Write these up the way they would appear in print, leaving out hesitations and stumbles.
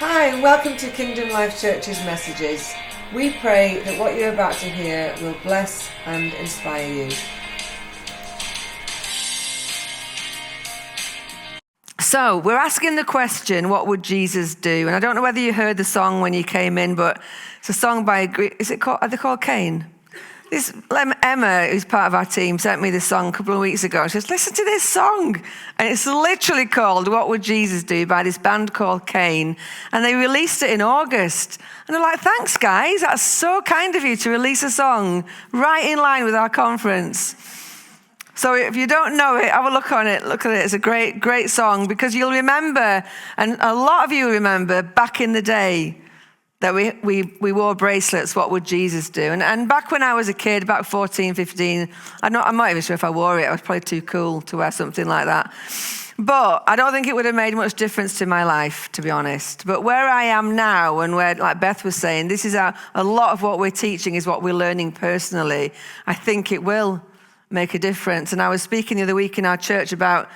Hi, and welcome to Kingdom Life Church's messages. We pray that what you're about to hear will bless and inspire you. So, we're asking the question, what would Jesus do? And I don't know whether you heard the song when you came in, but it's a song by, are they called Cain? This Emma, who's part of our team, sent me this song a couple of weeks ago. She says, listen to this song. And it's literally called What Would Jesus Do by this band called Cain. And they released it in August. And I'm like, thanks, guys. That's so kind of you to release a song right in line with our conference. So if you don't know it, have a look on it. Look at it. It's a great, great song because you'll remember, and a lot of you remember back in the day, that we wore bracelets. What would Jesus do? And back when I was a kid, about 14, 15, I'm not even sure if I wore it. I was probably too cool to wear something like that. But I don't think it would have made much difference to my life, to be honest. But where I am now, and where, like Beth was saying, this is a lot of what we're teaching is what we're learning personally. I think it will make a difference. And I was speaking the other week in our church about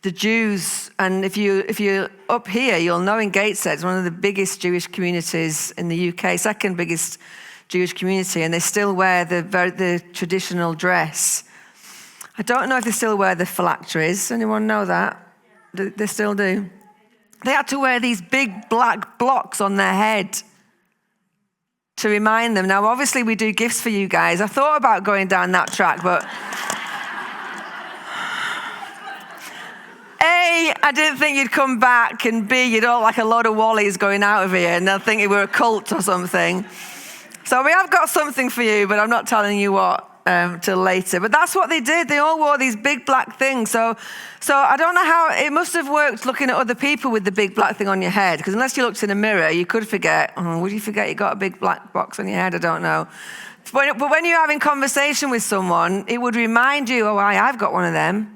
the Jews, and if you're up here, you'll know in Gateshead, it's one of the biggest Jewish communities in the UK, second biggest Jewish community, and they still wear the traditional dress. I don't know if they still wear the phylacteries. Anyone know that? They still do. They had to wear these big black blocks on their head to remind them. Now, obviously, we do gifts for you guys. I thought about going down that track, but A, I didn't think you'd come back, and B, you'd all like a load of wallies going out of here, and they'll think you were a cult or something. So we have got something for you, but I'm not telling you what till later. But that's what they did. They all wore these big black things. So I don't know how, it must have worked looking at other people with the big black thing on your head, because unless you looked in a mirror, you could forget. Would you forget you got a big black box on your head? I don't know. But when you're having conversation with someone, it would remind you, oh, I've got one of them.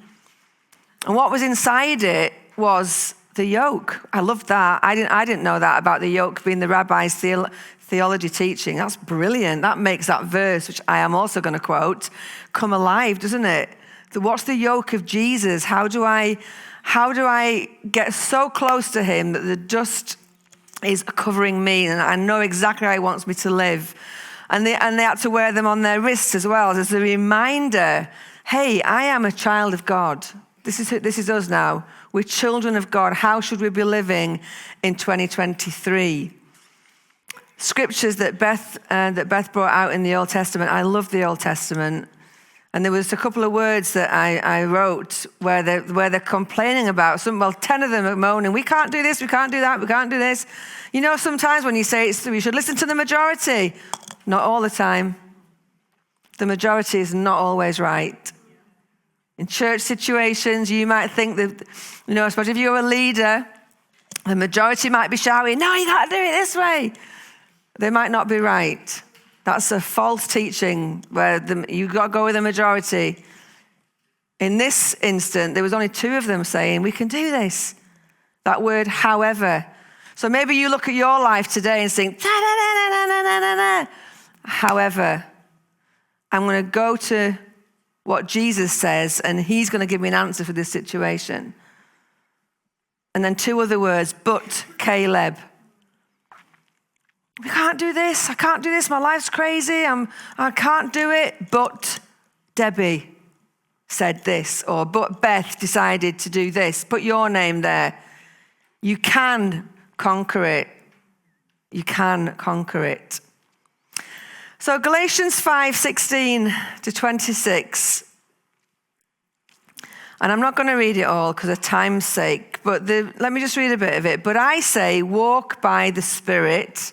And what was inside it was the yoke. I loved that. I didn't know that about the yoke being the rabbi's theology teaching. That's brilliant. That makes that verse, which I am also going to quote, come alive, doesn't it? What's the yoke of Jesus? How do I get so close to him that the dust is covering me and I know exactly how he wants me to live? And they had to wear them on their wrists as well as a reminder, hey, I am a child of God. This is us now. We're children of God. How should we be living in 2023? Scriptures that Beth brought out in the Old Testament. I love the Old Testament. And there was a couple of words that I wrote where they're complaining about. 10 of them are moaning, we can't do this, we can't do that, we can't do this. You know, sometimes when you say we should listen to the majority, not all the time. The majority is not always right. In church situations, you might think that, especially if you're a leader, the majority might be shouting, no, you got to do it this way. They might not be right. That's a false teaching where you've got to go with the majority. In this instant, there was only 2 of them saying, we can do this. That word, however. So maybe you look at your life today and think, however, I'm going to go to what Jesus says, and he's going to give me an answer for this situation. And then 2 other words, but Caleb. We can't do this. I can't do this. My life's crazy. I can't do it. But Debbie said this, or but Beth decided to do this. Put your name there. You can conquer it. You can conquer it. So Galatians 5:16 to 26. And I'm not going to read it all because of time's sake, but let me just read a bit of it. But I say, walk by the Spirit.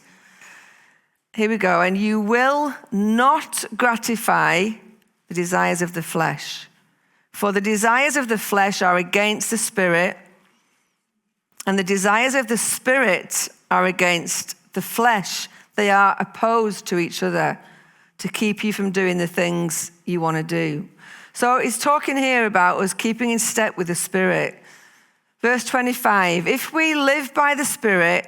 Here we go. And you will not gratify the desires of the flesh. For the desires of the flesh are against the Spirit, and the desires of the Spirit are against the flesh. They are opposed to each other to keep you from doing the things you want to do. So he's talking here about us keeping in step with the Spirit. Verse 25, if we live by the Spirit,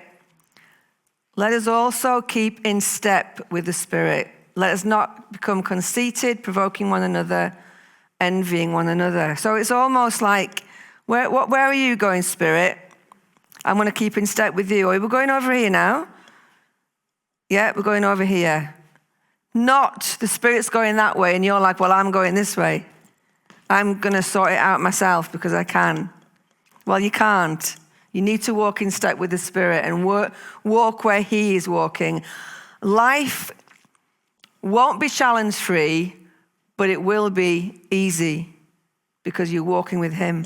let us also keep in step with the Spirit. Let us not become conceited, provoking one another, envying one another. So it's almost like, where are you going, Spirit? I'm going to keep in step with you. Or we're going over here now. Yeah, we're going over here. Not the Spirit's going that way and you're like, well, I'm going this way. I'm going to sort it out myself because I can. Well, you can't. You need to walk in step with the Spirit and walk where He is walking. Life won't be challenge-free, but it will be easy because you're walking with Him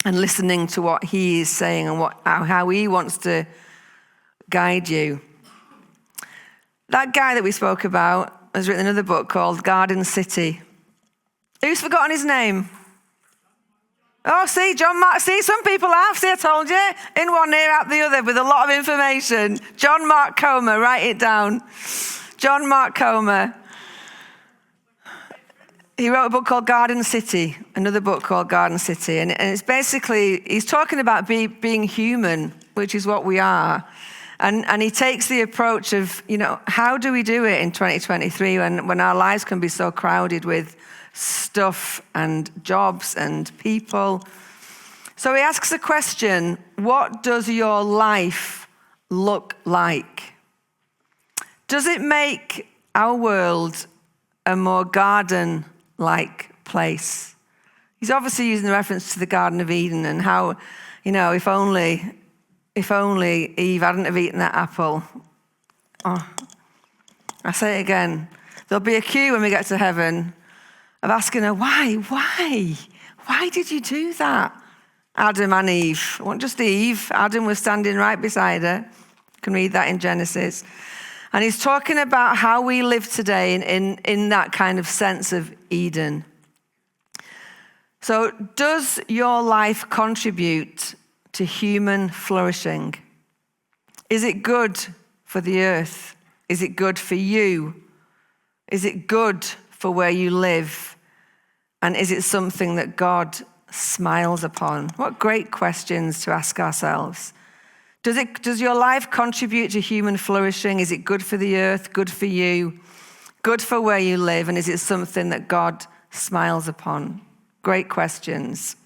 and listening to what He is saying and how He wants to guide you. That guy that we spoke about has written another book called Garden City. Who's forgotten his name? Oh, see, John Mark. See, some people have. See, I told you. In one ear, out the other, with a lot of information. John Mark Comer, write it down. John Mark Comer. He wrote a book called Garden City, another book called Garden City. And it's basically, he's talking about being human, which is what we are. And he takes the approach of, how do we do it in 2023 when our lives can be so crowded with stuff and jobs and people. So he asks the question, what does your life look like? Does it make our world a more garden-like place? He's obviously using the reference to the Garden of Eden and how, if only Eve hadn't have eaten that apple. Oh, I say it again. There'll be a queue when we get to heaven of asking her, why? Why did you do that? Adam and Eve. It wasn't just Eve. Adam was standing right beside her. You can read that in Genesis. And he's talking about how we live today in that kind of sense of Eden. So does your life contribute to human flourishing? Is it good for the earth? Is it good for you? Is it good for where you live? And is it something that God smiles upon? What great questions to ask ourselves. Does your life contribute to human flourishing? Is it good for the earth, good for you, good for where you live? And is it something that God smiles upon? Great questions.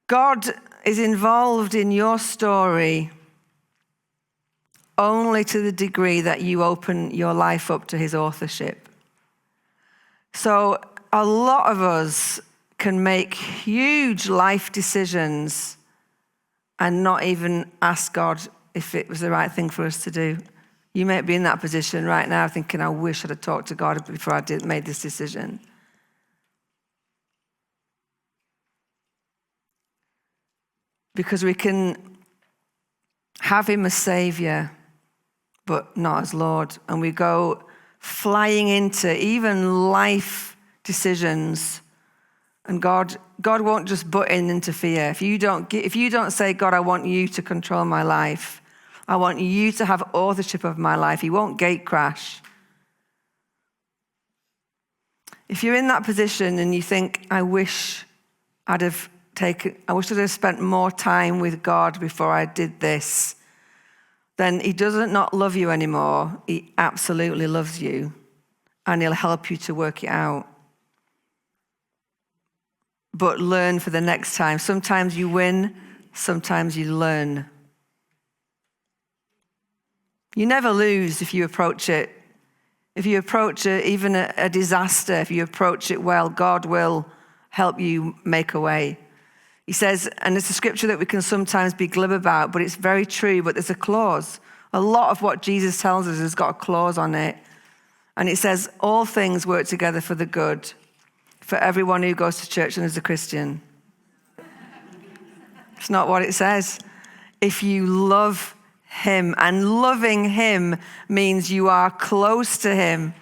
God is involved in your story only to the degree that you open your life up to His authorship. So a lot of us can make huge life decisions and not even ask God if it was the right thing for us to do. You may be in that position right now thinking, I wish I'd have talked to God before I made this decision. Because we can have Him as Savior, but not as Lord. And we go flying into even life decisions, and God won't just butt in and interfere. If you don't say, God, I want you to control my life. I want you to have authorship of my life. He won't gate crash. If you're in that position and you think, I wish I'd have spent more time with God before I did this, then He doesn't not love you anymore. He absolutely loves you, and He'll help you to work it out. But learn for the next time. Sometimes you win, sometimes you learn. You never lose if you approach it. If you approach it, even a disaster, if you approach it well, God will help you make a way. He says, and it's a scripture that we can sometimes be glib about, but it's very true, but there's a clause. A lot of what Jesus tells us has got a clause on it. And it says, all things work together for the good, for everyone who goes to church and is a Christian. It's not what it says. If you love Him, and loving Him means you are close to Him,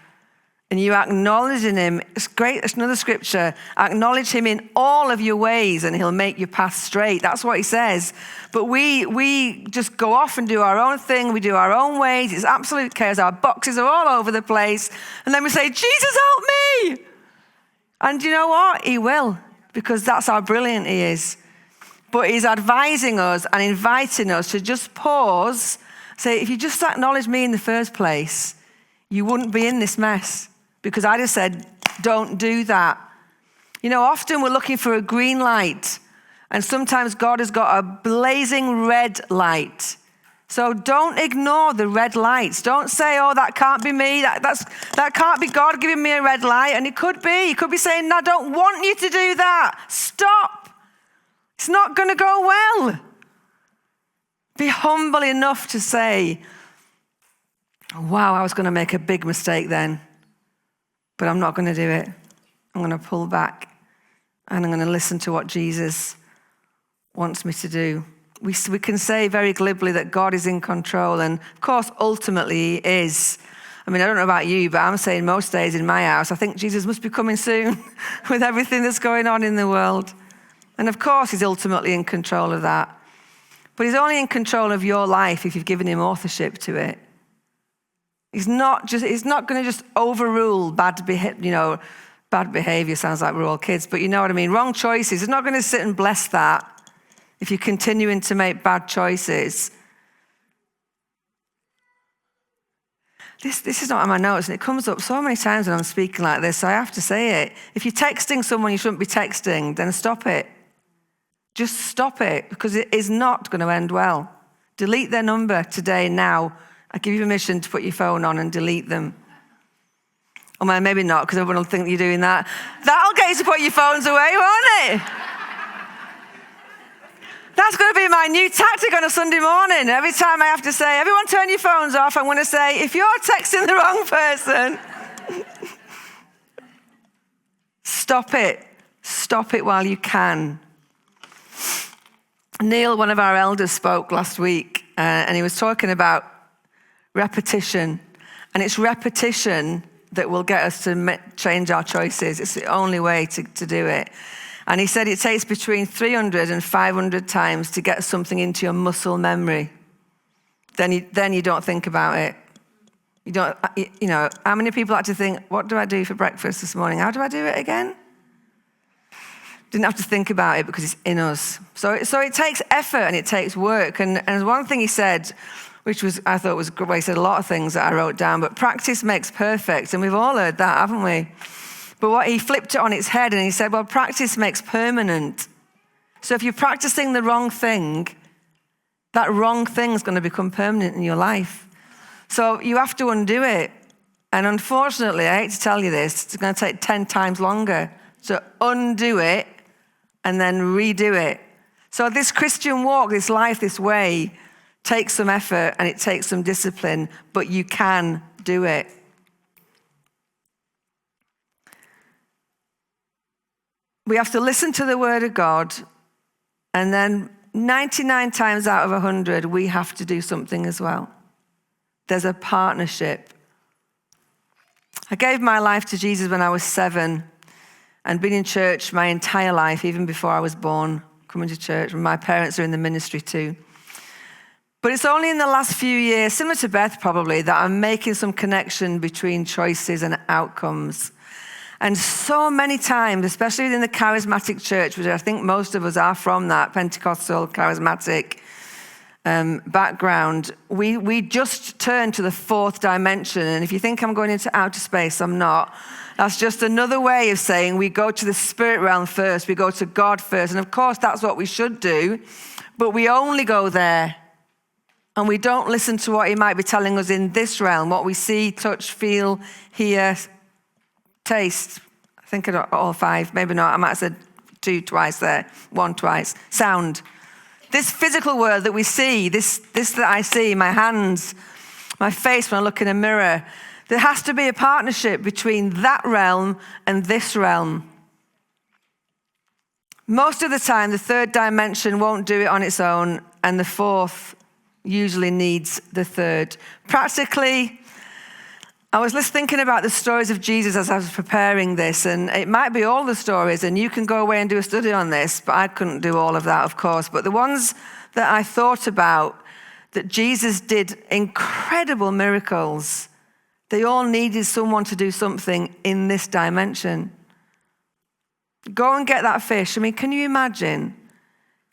and you acknowledging Him. It's great. It's another scripture. Acknowledge Him in all of your ways and He'll make your path straight. That's what He says. But we just go off and do our own thing. We do our own ways. It's absolute chaos. Our boxes are all over the place. And then we say, Jesus, help me. And you know what? He will, because that's how brilliant He is. But He's advising us and inviting us to just pause. Say, if you just acknowledge me in the first place, you wouldn't be in this mess. Because I just said, don't do that. Often we're looking for a green light. And sometimes God has got a blazing red light. So don't ignore the red lights. Don't say, oh, that can't be me. That can't be God giving me a red light. And it could be. He could be saying, no, I don't want you to do that. Stop. It's not going to go well. Be humble enough to say, wow, I was going to make a big mistake then, but I'm not going to do it. I'm going to pull back and I'm going to listen to what Jesus wants me to do. We can say very glibly that God is in control, and of course, ultimately he is. I mean, I don't know about you, but I'm saying most days in my house, I think Jesus must be coming soon with everything that's going on in the world. And of course, he's ultimately in control of that. But he's only in control of your life if you've given him authorship to it. He's not going to just overrule bad behavior. Sounds like we're all kids, but you know what I mean. Wrong choices. He's not going to sit and bless that if you're continuing to make bad choices. This is not on my notes, and it comes up so many times when I'm speaking like this, so I have to say it. If you're texting someone you shouldn't be texting, then stop it. Just stop it, because it is not going to end well. Delete their number today, now. I give you permission to put your phone on and delete them. Or maybe not, because everyone will think you're doing that. That'll get you to put your phones away, won't it? That's going to be my new tactic on a Sunday morning. Every time I have to say, everyone turn your phones off, I'm going to say, if you're texting the wrong person, stop it. Stop it while you can. Neil, one of our elders, spoke last week, and he was talking about repetition. And it's repetition that will get us to change our choices. It's the only way to do it. And he said it takes between 300 and 500 times to get something into your muscle memory. Then you don't think about it. You don't, you know, how many people like to think, what do I do for breakfast this morning? How do I do it again? Didn't have to think about it because it's in us. So it takes effort and it takes work. And one thing he said, which I thought was good, he said a lot of things that I wrote down, but practice makes perfect. And we've all heard that, haven't we? But what he flipped it on its head and he said, well, practice makes permanent. So if you're practicing the wrong thing, that wrong thing is going to become permanent in your life. So you have to undo it. And unfortunately, I hate to tell you this, it's going to take 10 times longer to undo it and then redo it. So this Christian walk, this life, this way, takes some effort and it takes some discipline, but you can do it. We have to listen to the word of God, and then 99 times out of 100, we have to do something as well. There's a partnership. I gave my life to Jesus when I was 7 and been in church my entire life, even before I was born, coming to church. And my parents are in the ministry too. But it's only in the last few years, similar to Beth probably, that I'm making some connection between choices and outcomes. And so many times, especially in the charismatic church, which I think most of us are from that Pentecostal charismatic background, we just turn to the fourth dimension. And if you think I'm going into outer space, I'm not. That's just another way of saying we go to the spirit realm first, we go to God first. And of course, that's what we should do, but we only go there. And we don't listen to what he might be telling us in this realm, what we see, touch, feel, hear, taste. I think I got all 5, maybe not. I might have said 2 twice there, 1 twice. Sound. This physical world that we see, this that I see, my hands, my face when I look in a mirror, there has to be a partnership between that realm and this realm. Most of the time, the third dimension won't do it on its own, and the fourth usually needs the third. Practically, I was just thinking about the stories of Jesus as I was preparing this, and it might be all the stories, and you can go away and do a study on this, but I couldn't do all of that, of course. But the ones that I thought about, that Jesus did incredible miracles, they all needed someone to do something in this dimension. Go and get that fish. I mean, can you imagine?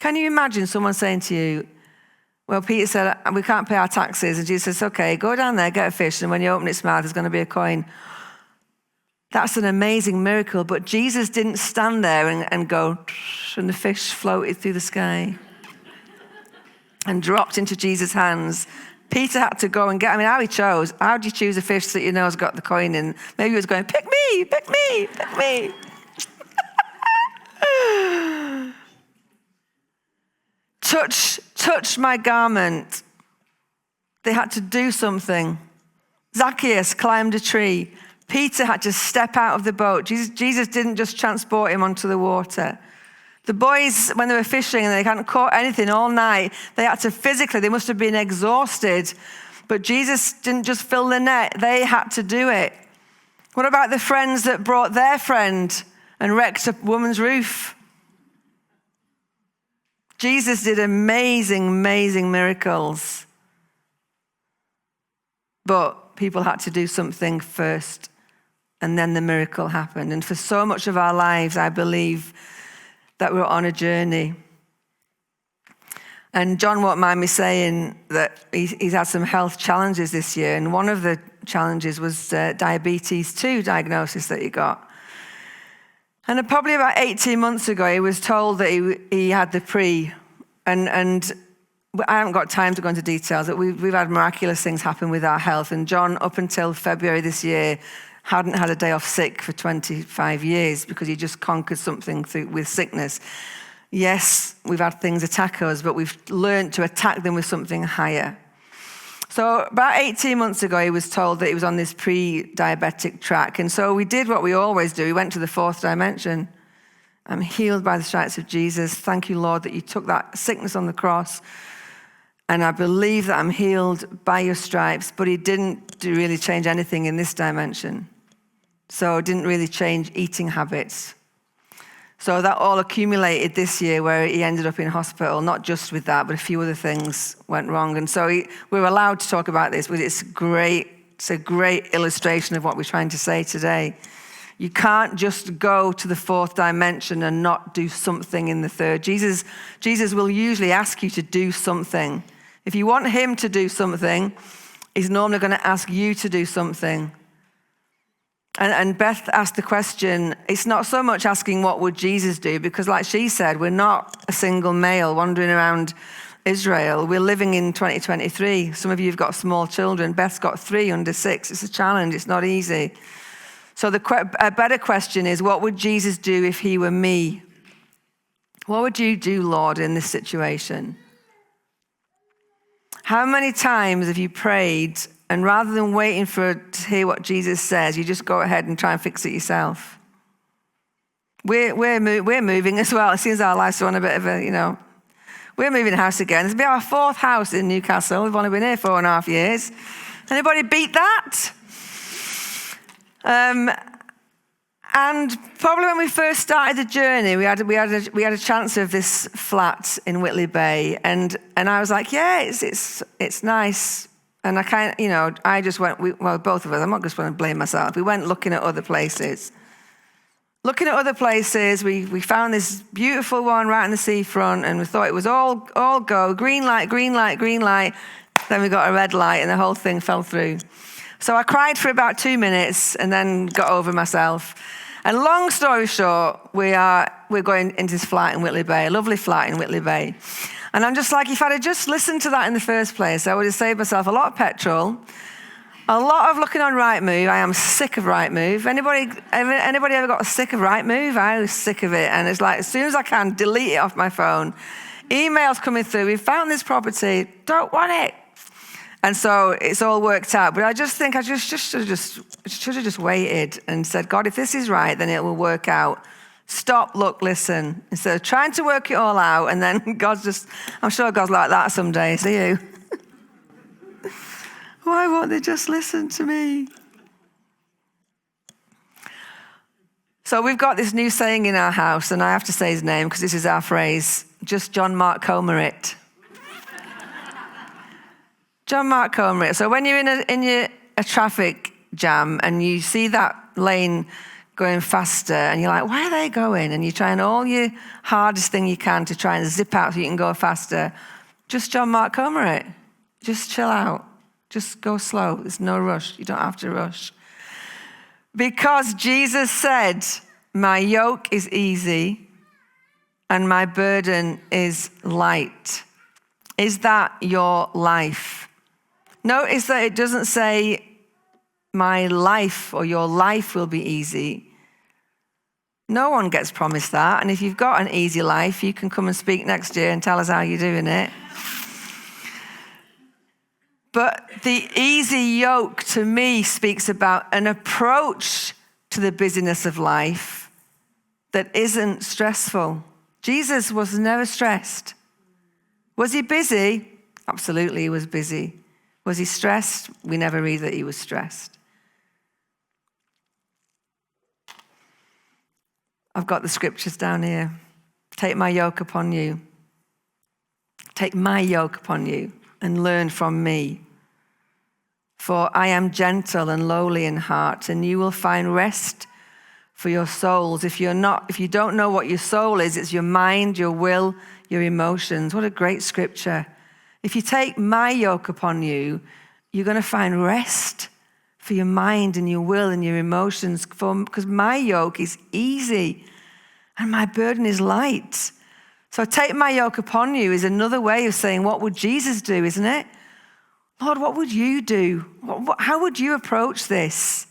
Can you imagine someone saying to you, well, Peter said, we can't pay our taxes. And Jesus says, okay, go down there, get a fish, and when you open its mouth, there's going to be a coin. That's an amazing miracle. But Jesus didn't stand there and go, and the fish floated through the sky and dropped into Jesus' hands. Peter had to go and get, how he chose. How do you choose a fish that you know has got the coin in? Maybe he was going, pick me, pick me, pick me. Touch my garment. They had to do something. Zacchaeus climbed a tree. Peter had to step out of the boat. Jesus didn't just transport him onto the water. The boys, when they were fishing and they hadn't caught anything all night, they had to physically, they must have been exhausted. But Jesus didn't just fill the net, they had to do it. What about the friends that brought their friend and wrecked a woman's roof? Jesus did amazing, amazing miracles. But people had to do something first, and then the miracle happened. And for so much of our lives, I believe that we're on a journey. And John won't mind me saying that he's had some health challenges this year, and one of the challenges was diabetes 2 diagnosis that he got. And probably about 18 months ago, he was told that he had the pre, and I haven't got time to go into details, but we've had miraculous things happen with our health. And John, up until February this year, hadn't had a day off sick for 25 years because he just conquered something with sickness. Yes, we've had things attack us, but we've learned to attack them with something higher. So about 18 months ago, he was told that he was on this pre-diabetic track. And so we did what we always do. We went to the fourth dimension. I'm healed by the stripes of Jesus. Thank you, Lord, that you took that sickness on the cross. And I believe that I'm healed by your stripes. But he didn't really change anything in this dimension. So it didn't really change eating habits. So that all accumulated this year where he ended up in hospital, not just with that, but a few other things went wrong. And so we're allowed to talk about this, but it's a great illustration of what we're trying to say today. You can't just go to the fourth dimension and not do something in the third. Jesus will usually ask you to do something. If you want him to do something, he's normally going to ask you to do something. And Beth asked the question, it's not so much asking what would Jesus do, because like she said, we're not a single male wandering around Israel. We're living in 2023. Some of you have got small children. Beth's got 3 under 6. It's a challenge. It's not easy. So a better question is, what would Jesus do if he were me? What would you do, Lord, in this situation? How many times have you prayed, and rather than waiting to hear what Jesus says, you just go ahead and try and fix it yourself? We're moving as well. It seems our lives are on a bit of a, we're moving house again. This will be our 4th house in Newcastle. We've only been here 4.5 years. Anybody beat that? And probably when we first started the journey, we had a chance of this flat in Whitley Bay, and I was like, yeah, it's nice. And I just went, both of us, I'm not just going to blame myself. We went looking at other places. We found this beautiful one right on the seafront, and we thought it was all go, green light, green light, green light. Then we got a red light, and the whole thing fell through. So I cried for about 2 minutes, and then got over myself. And long story short, we're going into this flat in Whitley Bay, a lovely flat in Whitley Bay. And I'm just like, if I'd have just listened to that in the first place, I would have saved myself a lot of petrol, a lot of looking on Rightmove. I am sick of Rightmove. Anybody ever got sick of Rightmove? I was sick of it. And it's like, as soon as I can, delete it off my phone. Emails coming through, we found this property, don't want it. And so it's all worked out. But I just think I should have just waited and said, God, if this is right, then it will work out. Stop, look, listen. Instead of trying to work it all out, and then I'm sure God's like that some days, are you? Why won't they just listen to me? So we've got this new saying in our house, and I have to say his name because this is our phrase, just John Mark Comer it. John Mark Comer it. So when you're in a traffic jam and you see that lane going faster, and you're like, why are they going? And you're trying all your hardest thing you can to try and zip out so you can go faster. Just John Mark Comer it. Just chill out. Just go slow. There's no rush. You don't have to rush. Because Jesus said, my yoke is easy and my burden is light. Is that your life? Notice that it doesn't say my life or your life will be easy. No one gets promised that. And if you've got an easy life, you can come and speak next year and tell us how you're doing it. But the easy yoke to me speaks about an approach to the busyness of life that isn't stressful. Jesus was never stressed. Was he busy? Absolutely, he was busy. Was he stressed? We never read that he was stressed. I've got the scriptures down here. Take my yoke upon you. Take my yoke upon you and learn from me. For I am gentle and lowly in heart, and you will find rest for your souls. If you don't know what your soul is, it's your mind, your will, your emotions. What a great scripture. If you take my yoke upon you, you're going to find rest for your mind and your will and your emotions, because my yoke is easy and my burden is light. So take my yoke upon you is another way of saying, what would Jesus do, isn't it? Lord, what would you do? How would you approach this?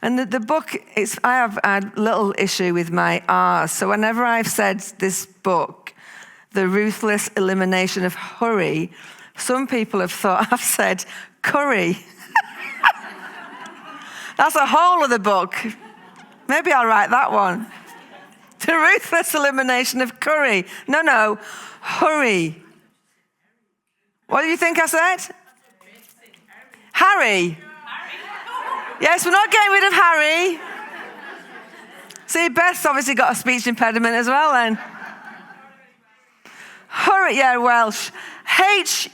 And the book, I have a little issue with my R's. So whenever I've said this book, The Ruthless Elimination of Hurry, some people have thought I've said curry. That's a whole other book. Maybe I'll write that one. The Ruthless Elimination of Curry. No, hurry. What do you think I said? Harry. Yes, we're not getting rid of Harry. See, Beth's obviously got a speech impediment as well then. Hurry, yeah, Welsh. Hurry.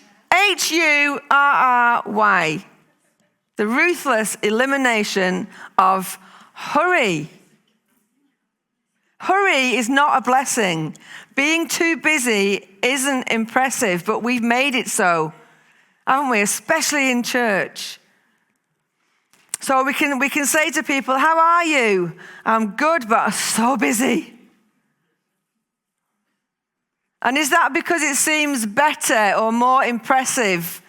The ruthless elimination of hurry. Hurry is not a blessing. Being too busy isn't impressive, but we've made it so, haven't we? Especially in church. So we can say to people, how are you? I'm good, but I'm so busy. And is that because it seems better or more impressive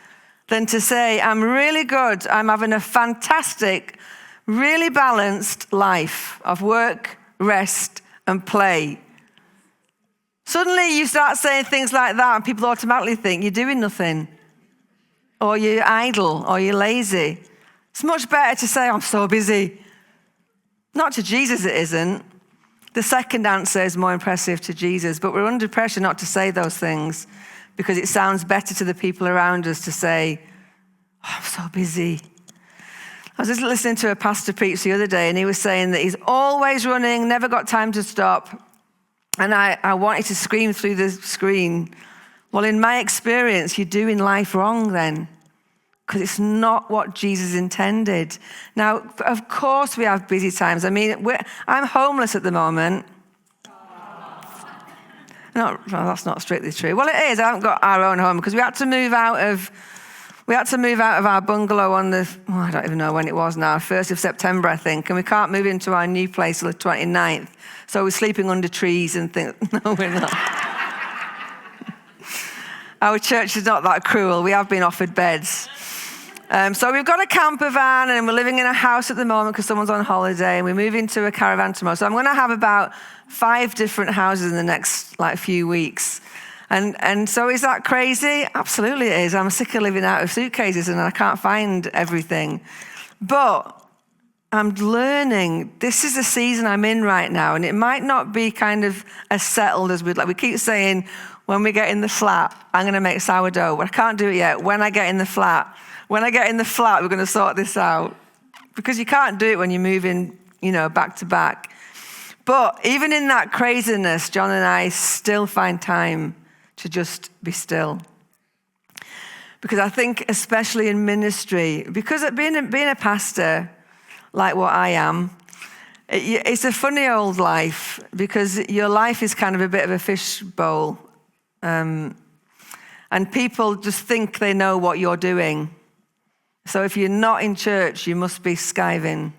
than to say, I'm really good, I'm having a fantastic, really balanced life of work, rest, and play? Suddenly you start saying things like that and people automatically think you're doing nothing, or you're idle, or you're lazy. It's much better to say, I'm so busy. Not to Jesus it isn't. The second answer is more impressive to Jesus, but we're under pressure not to say those things because it sounds better to the people around us to say, oh, I'm so busy. I was just listening to a pastor preach the other day and he was saying that he's always running, never got time to stop. And I wanted to scream through the screen, well, in my experience, you're doing life wrong then, because it's not what Jesus intended. Now, of course we have busy times. I mean, I'm homeless at the moment. No, that's not strictly true. Well, it is. I haven't got our own home because we had to move out of our bungalow on I don't even know when it was now, 1st of September, I think, and we can't move into our new place till the 29th. So we're sleeping under trees and things. No, we're not. Our church is not that cruel. We have been offered beds. So we've got a camper van and we're living in a house at the moment because someone's on holiday and we move into a caravan tomorrow. So I'm going to have about 5 different houses in the next few weeks. And so is that crazy? Absolutely it is. I'm sick of living out of suitcases and I can't find everything. But I'm learning, this is the season I'm in right now, and it might not be kind of as settled as we'd like. We keep saying, when we get in the flat, I'm going to make sourdough. But I can't do it yet. When I get in the flat, we're going to sort this out. Because you can't do it when you're moving, back to back. But even in that craziness, John and I still find time to just be still. Because I think, especially in ministry, because being a pastor, like what I am, it's a funny old life because your life is kind of a bit of a fishbowl. And people just think they know what you're doing. So if you're not in church, you must be skiving.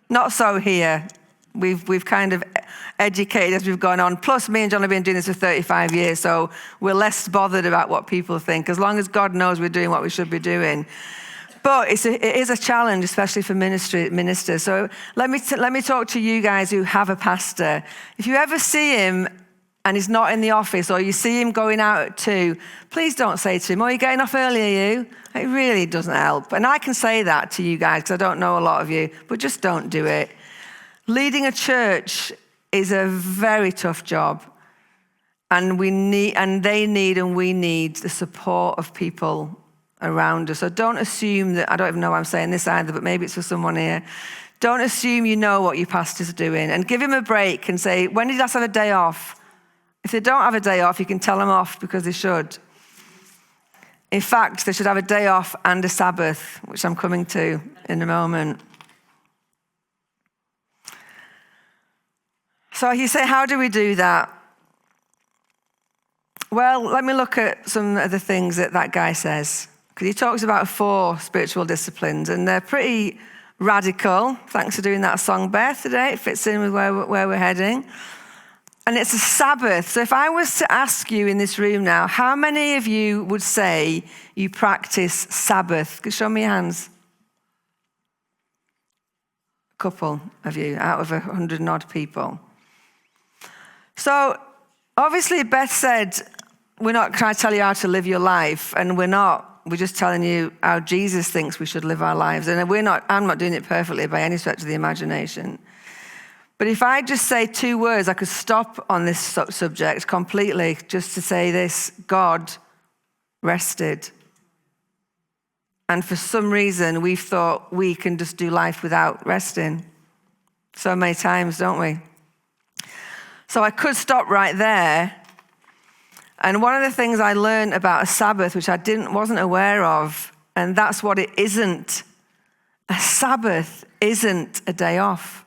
Not so here. We've kind of educated as we've gone on. Plus, me and John have been doing this for 35 years, so we're less bothered about what people think, as long as God knows we're doing what we should be doing. But it is a challenge, especially for ministers. So let me talk to you guys who have a pastor. If you ever see him and he's not in the office, or you see him going out at 2, please don't say to him, "Oh, you're getting off early, are you?" It really doesn't help. And I can say that to you guys because I don't know a lot of you, but just don't do it. Leading a church is a very tough job. And we need the support of people around us. So don't assume that, I don't even know why I'm saying this either, but maybe it's for someone here. Don't assume you know what your pastor's doing, and give him a break and say, when did I have a day off? If they don't have a day off, you can tell them off because they should. In fact, they should have a day off and a Sabbath, which I'm coming to in a moment. So you say, how do we do that? Well, let me look at some of the things that guy says. Because he talks about 4 spiritual disciplines, and they're pretty radical. Thanks for doing that song, Beth, today. It fits in with where we're heading. And it's a Sabbath. So if I was to ask you in this room now, how many of you would say you practice Sabbath? Show me your hands. A couple of you out of 100 and odd people. So obviously Beth said, we're not trying to tell you how to live your life, and we're not. We're just telling you how Jesus thinks we should live our lives. And I'm not doing it perfectly by any stretch of the imagination. But if I just say 2 words, I could stop on this subject completely just to say this: God rested. And for some reason, we've thought we can just do life without resting. So many times, don't we? So I could stop right there. And one of the things I learned about a Sabbath, which I wasn't aware of, and that's what it isn't. A Sabbath isn't a day off.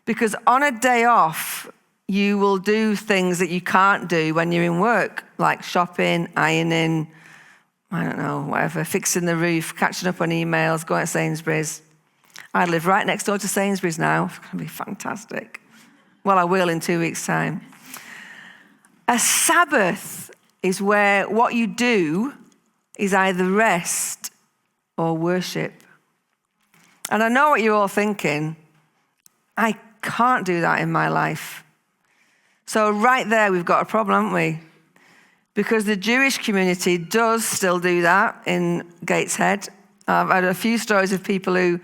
Because on a day off, you will do things that you can't do when you're in work, like shopping, ironing, I don't know, whatever, fixing the roof, catching up on emails, going to Sainsbury's. I live right next door to Sainsbury's now. It's going to be fantastic. Well, I will in 2 weeks' time. A Sabbath is where what you do is either rest or worship. And I know what you're all thinking. I can't do that in my life. So right there, we've got a problem, haven't we? Because the Jewish community does still do that in Gateshead. I've had a few stories of people who,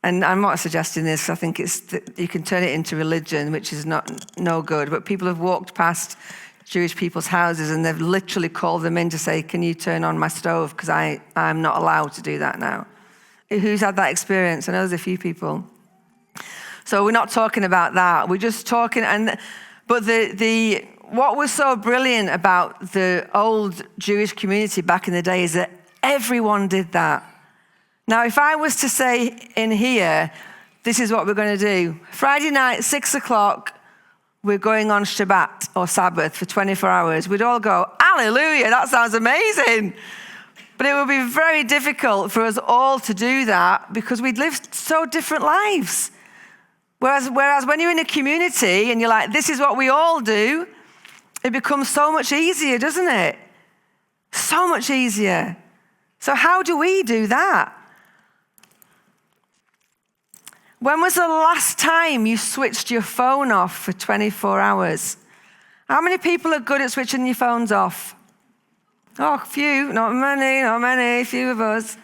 and I'm not suggesting this, I think you can turn it into religion, which is no good, but people have walked past Jewish people's houses and they've literally called them in to say, can you turn on my stove? Because I'm not allowed to do that now. Who's had that experience? I know there's a few people. So we're not talking about that. We're just talking, but what was so brilliant about the old Jewish community back in the day is that everyone did that. Now, if I was to say in here, this is what we're going to do. Friday night, 6:00, we're going on Shabbat or Sabbath for 24 hours. We'd all go, hallelujah, that sounds amazing. But it would be very difficult for us all to do that because we'd lived so different lives. Whereas when you're in a community and you're like, this is what we all do, it becomes so much easier, doesn't it? So much easier. So how do we do that? When was the last time you switched your phone off for 24 hours? How many people are good at switching your phones off? Oh, a few, not many, few of us.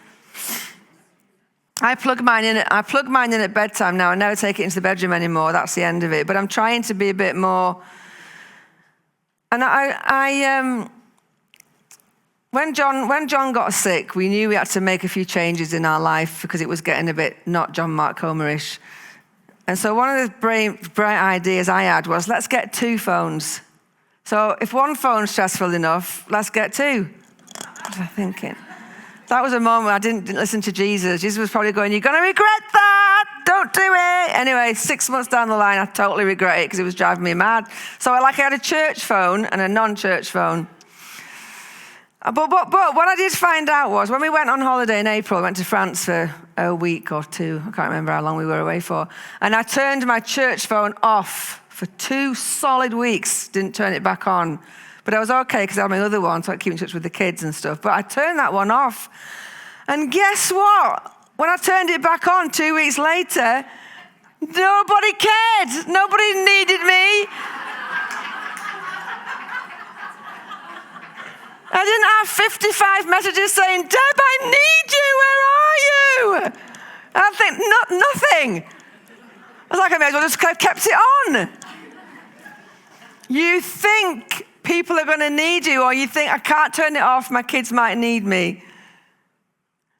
I plug mine in at bedtime now. I never take it into the bedroom anymore. That's the end of it. But I'm trying to be a bit more. And when John got sick, we knew we had to make a few changes in our life because it was getting a bit not John Mark Comer-ish. And so one of the bright ideas I had was, let's get 2 phones. So if one phone's stressful enough, let's get 2. What was I thinking? That was a moment where I didn't listen to Jesus. Jesus was probably going, you're going to regret that. Don't do it. Anyway, 6 months down the line, I totally regret it because it was driving me mad. So I had a church phone and a non-church phone. But what I did find out was when we went on holiday in April, I went to France for a week or two. I can't remember how long we were away for. And I turned my church phone off for 2 solid weeks, didn't turn it back on. But I was okay because I had my other one, so I keep in touch with the kids and stuff. But I turned that one off. And guess what? When I turned it back on 2 weeks later, nobody cared. Nobody needed me. I didn't have 55 messages saying, Deb, I need you, where are you? I think, nothing. I was like, I may as well just have kept it on. You think people are going to need you, or you think, I can't turn it off, my kids might need me.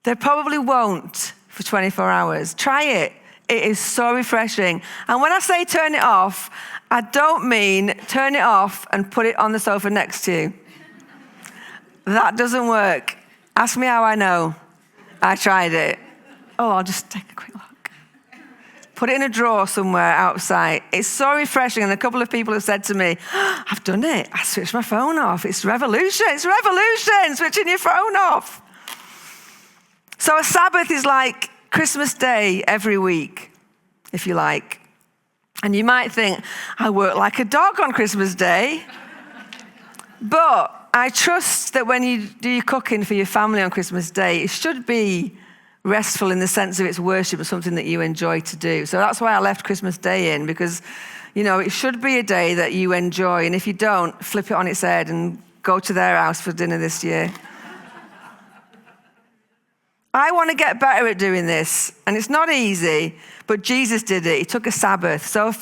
They probably won't for 24 hours. Try it. It is so refreshing. And when I say turn it off, I don't mean turn it off and put it on the sofa next to you. That doesn't work. Ask me how I know. I tried it. Oh, I'll just take a quick look. Put it in a drawer somewhere outside. It's so refreshing. And a couple of people have said to me, I've done it. I switched my phone off. It's revolution. It's revolution, switching your phone off. So a Sabbath is like Christmas Day every week, if you like. And you might think, I work like a dog on Christmas Day. But I trust that when you do your cooking for your family on Christmas Day, it should be restful in the sense of it's worship or something that you enjoy to do. So that's why I left Christmas Day in, because, you know, it should be a day that you enjoy. And if you don't, flip it on its head and go to their house for dinner this year. I want to get better at doing this. And it's not easy, but Jesus did it. He took a Sabbath. So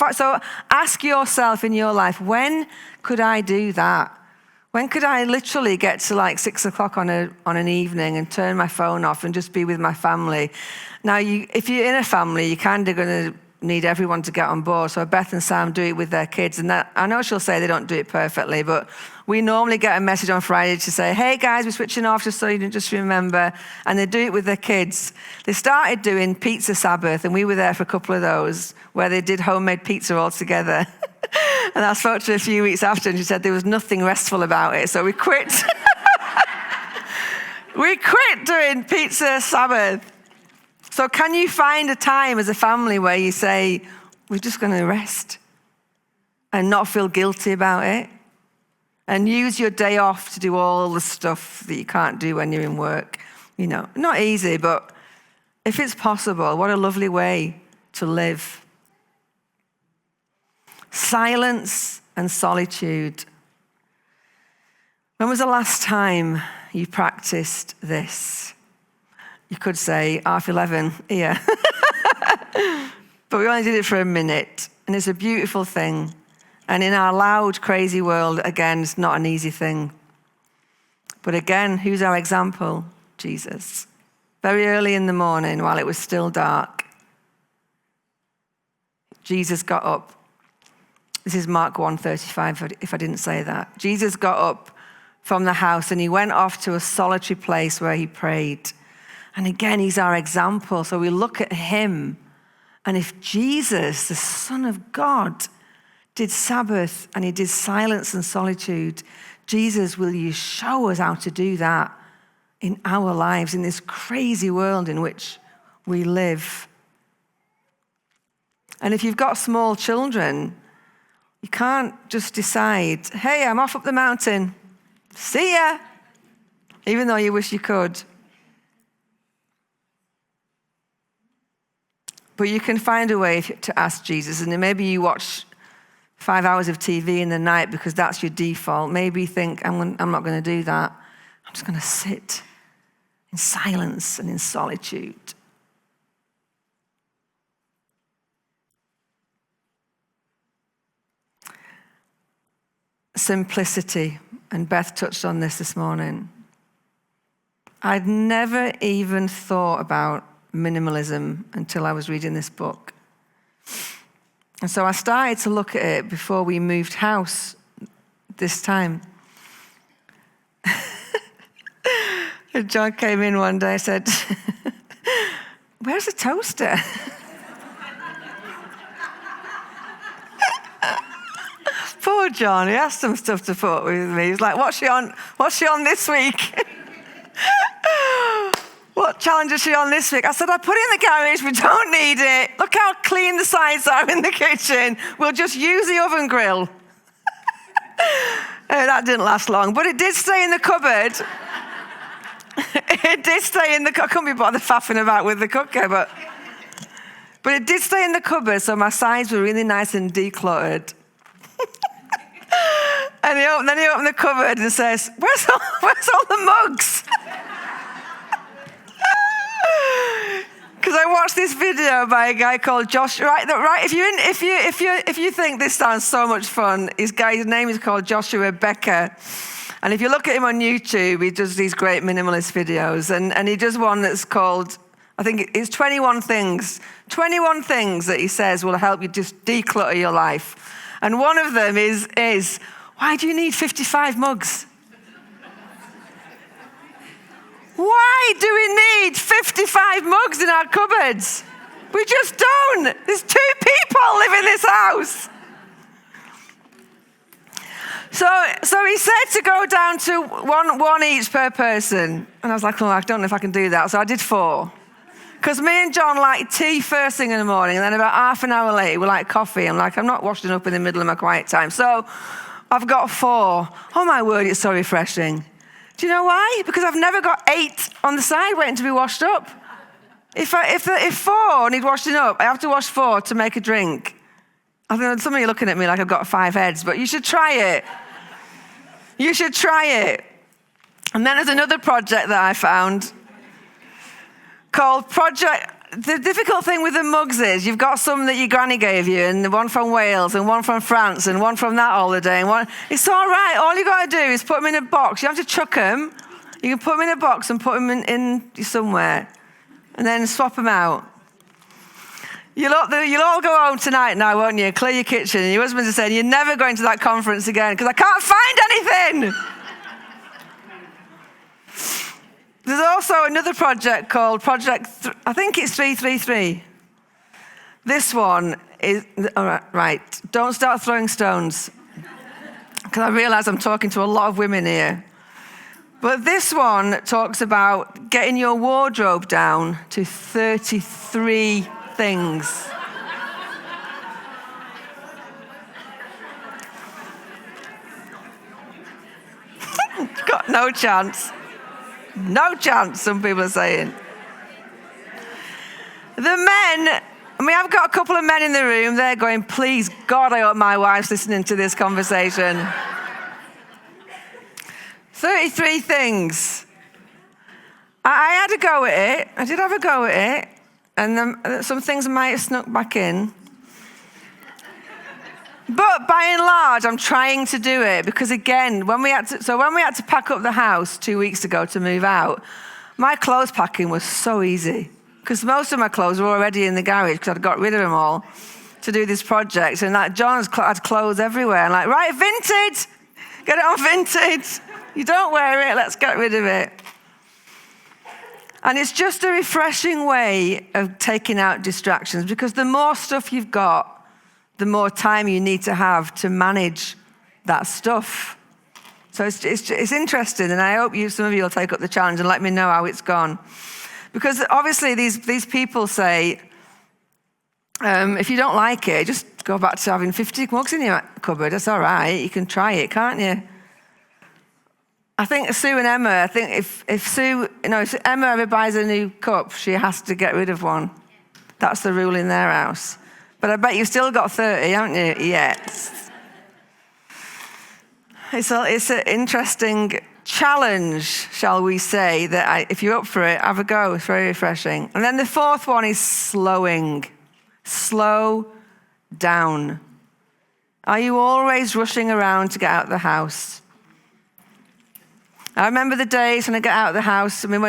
ask yourself in your life, when could I do that? When could I literally get to like 6 o'clock on an evening and turn my phone off and just be with my family? Now, if you're in a family, you're kind of going to need everyone to get on board. So Beth and Sam do it with their kids. And I know she'll say they don't do it perfectly, but we normally get a message on Friday to say, hey guys, we're switching off just so you can just remember. And they do it with their kids. They started doing Pizza Sabbath, and we were there for a couple of those where they did homemade pizza all together. And I spoke to her a few weeks after, and she said there was nothing restful about it. So we quit. We quit doing Pizza Sabbath. So can you find a time as a family where you say, we're just going to rest and not feel guilty about it? And use your day off to do all the stuff that you can't do when you're in work. You know, not easy, but if it's possible, what a lovely way to live. Silence and solitude. When was the last time you practiced this? You could say, 11:30 here. But we only did it for a minute. And it's a beautiful thing. And in our loud, crazy world, again, it's not an easy thing. But again, who's our example? Jesus. Very early in the morning, while it was still dark, Jesus got up. This is Mark 1:35, if I didn't say that. Jesus got up from the house and he went off to a solitary place where he prayed. And again, he's our example. So we look at him. And if Jesus, the Son of God, did Sabbath and he did silence and solitude, Jesus, will you show us how to do that in our lives, in this crazy world in which we live? And if you've got small children, you can't just decide, hey, I'm off up the mountain. See ya. Even though you wish you could. But you can find a way to ask Jesus. And then maybe you watch 5 hours of TV in the night because that's your default. Maybe you think, I'm not going to do that. I'm just going to sit in silence and in solitude. Simplicity. And Beth touched on this morning. I'd never even thought about minimalism until I was reading this book. And so I started to look at it before we moved house this time. And John came in one day and said, where's the toaster? Poor Poor John, he has some stuff to put with me. He's like, what's she on this week? What challenge is she on this week? I said, I put it in the garage, we don't need it. Look how clean the sides are in the kitchen. We'll just use the oven grill. That didn't last long, but it did stay in the cupboard. It did stay in the cupboard. I couldn't be bothered faffing about with the cooker, but it did stay in the cupboard, so my sides were really nice and decluttered. And then he opened the cupboard and says, where's all the mugs? Because I watched this video by a guy called Josh. Right. If you think this sounds so much fun, his name is called Joshua Becker, and if you look at him on YouTube, he does these great minimalist videos, and he does one that's called, I think it's 21 things. 21 things that he says will help you just declutter your life, and one of them is why do you need 55 mugs? Why do we need 55 mugs in our cupboards? We just don't. There's 2 people live in this house. So he said to go down to one each per person. And I was like, I don't know if I can do that. So I did 4. Because me and John like tea first thing in the morning, and then about half an hour later, we like coffee. I'm not washing up in the middle of my quiet time. So I've got 4. Oh my word, it's so refreshing. Do you know why? Because I've never got 8 on the side waiting to be washed up. If 4 need washing up, I have to wash 4 to make a drink. I know some of you are looking at me like I've got 5 heads, but you should try it. You should try it. And then there's another project that I found called Project. The difficult thing with the mugs is you've got some that your granny gave you, and one from Wales, and one from France, and one from that holiday. It's all right. All you got to do is put them in a box. You have to chuck them. You can put them in a box and put them in somewhere, and then swap them out. You'll all go home tonight now, won't you? Clear your kitchen. And your husbands are saying, you're never going to that conference again because I can't find anything. There's also another project called I think it's 333. This one is, all right, don't start throwing stones. Because I realize I'm talking to a lot of women here. But this one talks about getting your wardrobe down to 33 things. Got no chance. No chance, some people are saying. The men, I've got a couple of men in the room. They're going, please, God, I hope my wife's listening to this conversation. 33 things. I had a go at it. I did have a go at it. And some things I might have snuck back in. But by and large, I'm trying to do it because, again, when we had to pack up the house 2 weeks ago to move out, my clothes packing was so easy because most of my clothes were already in the garage because I'd got rid of them all to do this project. And like John's had clothes everywhere. And like, right, Vinted, get it on Vinted. You don't wear it, let's get rid of it. And it's just a refreshing way of taking out distractions because the more stuff you've got, the more time you need to have to manage that stuff. So it's interesting, and I hope some of you will take up the challenge and let me know how it's gone. Because obviously these people say, if you don't like it, just go back to having 50 mugs in your cupboard. That's all right. You can try it, can't you? I think Sue and Emma, if Emma ever buys a new cup, she has to get rid of one. That's the rule in their house. But I bet you've still got 30, haven't you? Yes. It's an interesting challenge, shall we say, that if you're up for it, have a go. It's very refreshing. And then the 4th one is slowing. Slow down. Are you always rushing around to get out of the house? I remember the days when I get out of the house. When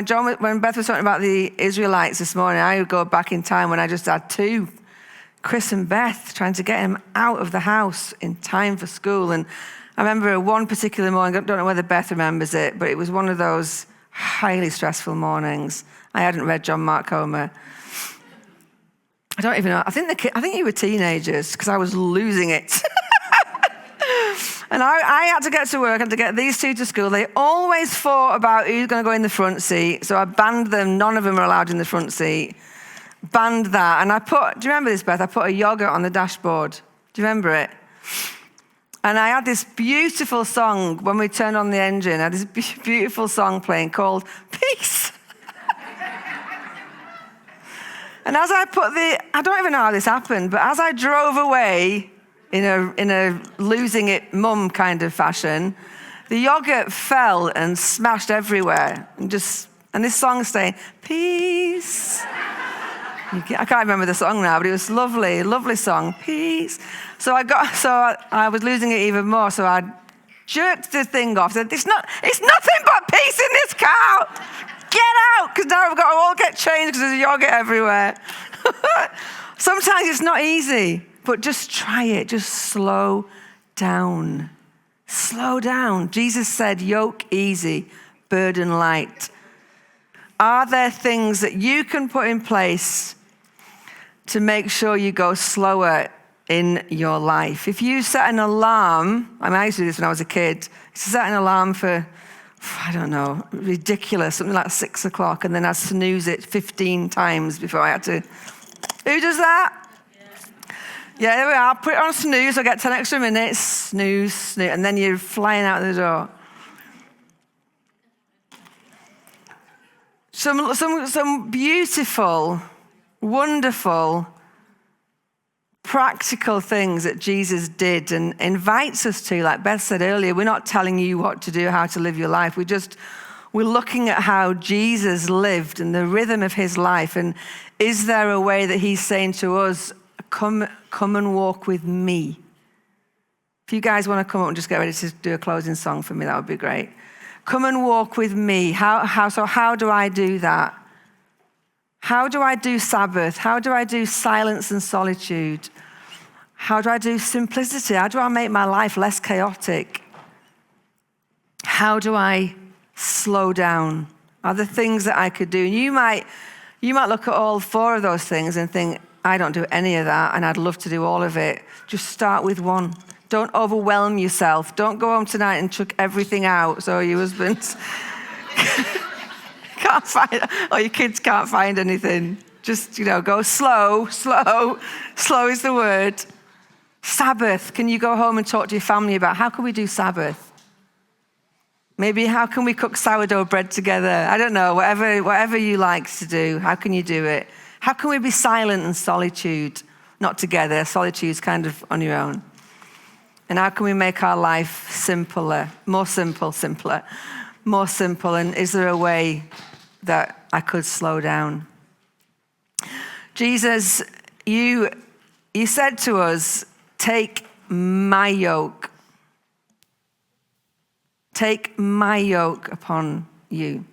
Beth was talking about the Israelites this morning, I would go back in time when I just had 2. Chris and Beth, trying to get him out of the house in time for school. And I remember one particular morning, I don't know whether Beth remembers it, but it was one of those highly stressful mornings. I hadn't read John Mark Comer. I don't even know. I think you were teenagers because I was losing it. And I had to get to work, I had to get these two to school. They always fought about who's going to go in the front seat. So I banned them. None of them were allowed in the front seat. Banned that. And do you remember this, Beth? I put a yogurt on the dashboard. Do you remember it? And I had this beautiful song when we turned on the engine. I had this beautiful song playing called Peace. And as I I don't even know how this happened, but as I drove away in a losing it mum kind of fashion, the yogurt fell and smashed everywhere. And this song saying, peace. I can't remember the song now, but it was lovely, lovely song, peace. So I was losing it even more, so I jerked the thing off, said, it's nothing but peace in this car. Get out, because now I've got to all get changed because there's yogurt everywhere. Sometimes it's not easy, but just try it. Just slow down. Slow down. Jesus said, yoke easy, burden light. Are there things that you can put in place to make sure you go slower in your life? If you set an alarm, I used to do this when I was a kid, to set an alarm for, I don't know, ridiculous, something like 6 o'clock, and then I'd snooze it 15 times before I had to. Who does that? Yeah, there we are. Put it on snooze, I get 10 extra minutes, snooze, and then you're flying out the door. Some beautiful, wonderful, practical things that Jesus did and invites us to, like Beth said earlier. We're not telling you what to do, how to live your life. We're looking at how Jesus lived and the rhythm of his life. And is there a way that he's saying to us, come and walk with me? If you guys want to come up and just get ready to do a closing song for me, that would be great. Come and walk with me. How do I do that? How do I do Sabbath? How do I do silence and solitude? How do I do simplicity? How do I make my life less chaotic? How do I slow down? Are there things that I could do? You might look at all 4 of those things and think, I don't do any of that, and I'd love to do all of it. Just start with one. Don't overwhelm yourself. Don't go home tonight and chuck everything out so your husband can't find, or your kids can't find anything. Just, go slow. Slow is the word. Sabbath. Can you go home and talk to your family about how can we do Sabbath? Maybe how can we cook sourdough bread together? I don't know, whatever you like to do, how can you do it? How can we be silent and solitude? Not together, solitude's kind of on your own. And how can we make our life simpler, more simple, simpler, more simple? And is there a way that I could slow down? Jesus, you said to us, take my yoke. Take my yoke upon you.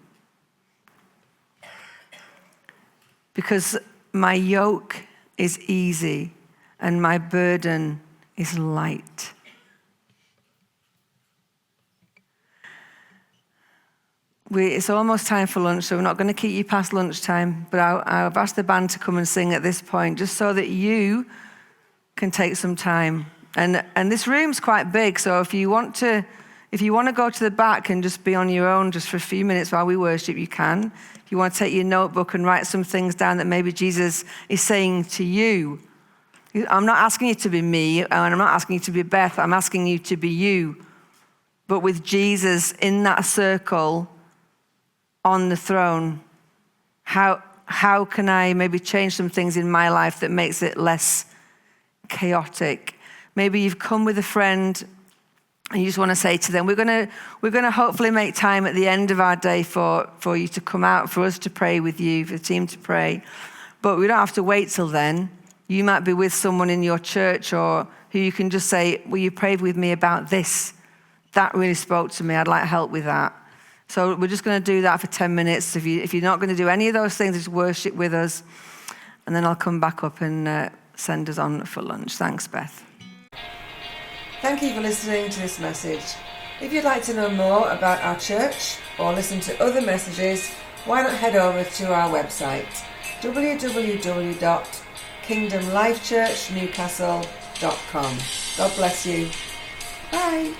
Because my yoke is easy and my burden is light. It's almost time for lunch, so we're not going to keep you past lunchtime, but I've asked the band to come and sing at this point, just so that you can take some time. And this room's quite big, so if you want to go to the back and just be on your own just for a few minutes while we worship, you can. If you want to take your notebook and write some things down that maybe Jesus is saying to you. I'm not asking you to be me, and I'm not asking you to be Beth. I'm asking you to be you, but with Jesus in that circle on the throne. How can I maybe change some things in my life that makes it less chaotic? Maybe you've come with a friend and you just want to say to them, we're going to hopefully make time at the end of our day for you to come out, for us to pray with you, for the team to pray. But we don't have to wait till then. You might be with someone in your church or who you can just say, will you pray with me about this? That really spoke to me. I'd like help with that. So we're just going to do that for 10 minutes. If you're not going to do any of those things, just worship with us. And then I'll come back up and send us on for lunch. Thanks, Beth. Thank you for listening to this message. If you'd like to know more about our church or listen to other messages, why not head over to our website, www.kingdomlifechurchnewcastle.com. God bless you. Bye.